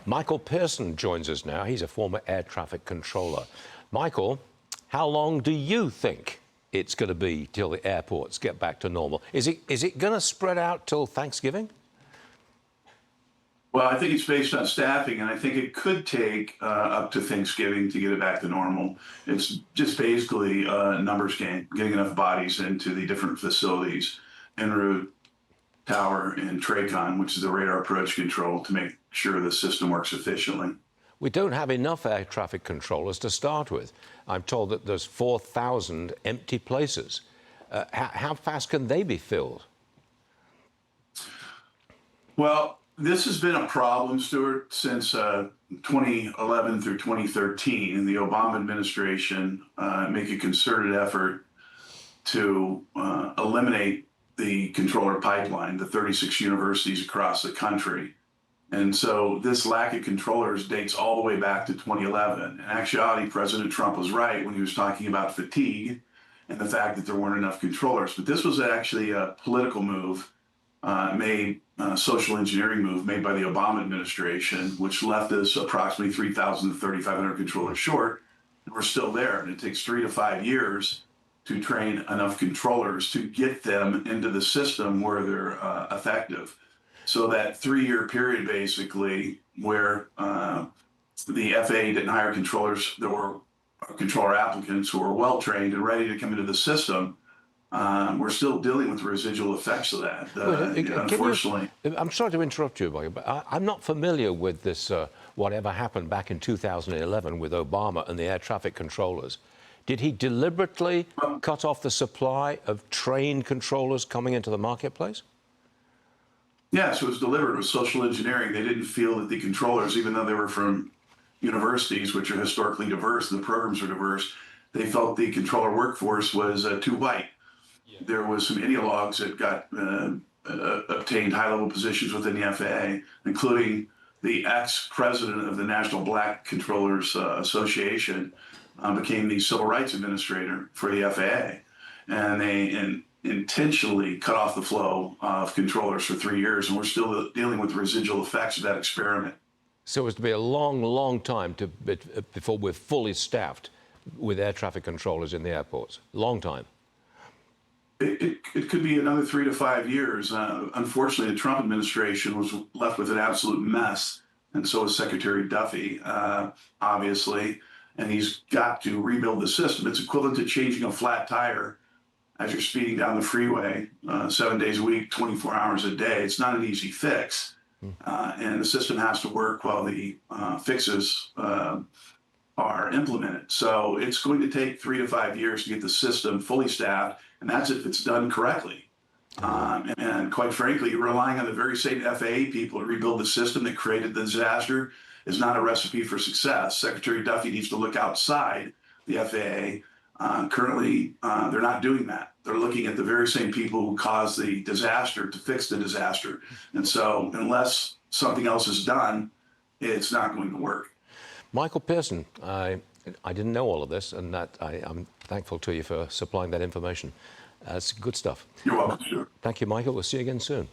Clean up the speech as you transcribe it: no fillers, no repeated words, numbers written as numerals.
Michael Pearson joins us now. He's a former air traffic controller. Michael, how long do you think it's going to be till the airports get back to normal? Is it going to spread out till Thanksgiving? Well, I think it's based on staffing, and I think it could take up to Thanksgiving to get it back to normal. It's just basically a numbers game, getting enough bodies into the different facilities, en route, tower, and TRACON, which is the radar approach control, to make sure the system works efficiently. We don't have enough air traffic controllers to start with. I'm told that there's 4,000 empty places. How fast can they be filled? Well, this has been a problem, Stuart, since 2011 through 2013, and the Obama administration make a concerted effort to eliminate the controller pipeline, the 36 universities across the country. And so this lack of controllers dates all the way back to 2011. In actuality, President Trump was right when he was talking about fatigue and the fact that there weren't enough controllers. But this was actually a political move social engineering move made by the Obama administration, which left us approximately 3,000 to 3,500 controllers short. And we're still there. And it takes 3 to 5 years to train enough controllers to get them into the system where they're effective. So that 3-year period, basically, where the FAA didn't hire controllers, there were controller applicants who were well trained and ready to come into the system. We're still dealing with the residual effects of that, unfortunately. I'm sorry to interrupt you, but I'm not familiar with this, whatever happened back in 2011 with Obama and the air traffic controllers. Did he deliberately cut off the supply of trained controllers coming into the marketplace? Yes, it was deliberate. It was social engineering. They didn't feel that the controllers, even though they were from universities, which are historically diverse, the programs are diverse, they felt the controller workforce was too white. There was some ideologues that got obtained high-level positions within the FAA, including the ex-president of the National Black Controllers Association, became the civil rights administrator for the FAA. And they intentionally cut off the flow of controllers for 3 years, and we're still dealing with the residual effects of that experiment. So it's to be a long, long time before we're fully staffed with air traffic controllers in the airports. Long time. It could be another 3 to 5 years. Unfortunately, the Trump administration was left with an absolute mess, and so was Secretary Duffy, obviously, and he's got to rebuild the system. It's equivalent to changing a flat tire as you're speeding down the freeway 7 days a week, 24 hours a day. It's not an easy fix, and the system has to work while the fixes are implemented. So it's going to take 3 to 5 years to get the system fully staffed, and that's if it's done correctly. And quite frankly, relying on the very same FAA people to rebuild the system that created the disaster is not a recipe for success. Secretary Duffy needs to look outside the FAA. Currently, they're not doing that. They're looking at the very same people who caused the disaster to fix the disaster. And so unless something else is done, it's not going to work. Michael Pearson, I didn't know all of this, and I'm thankful to you for supplying that information. It's good stuff. You're welcome, sure. Thank you, Michael. We'll see you again soon.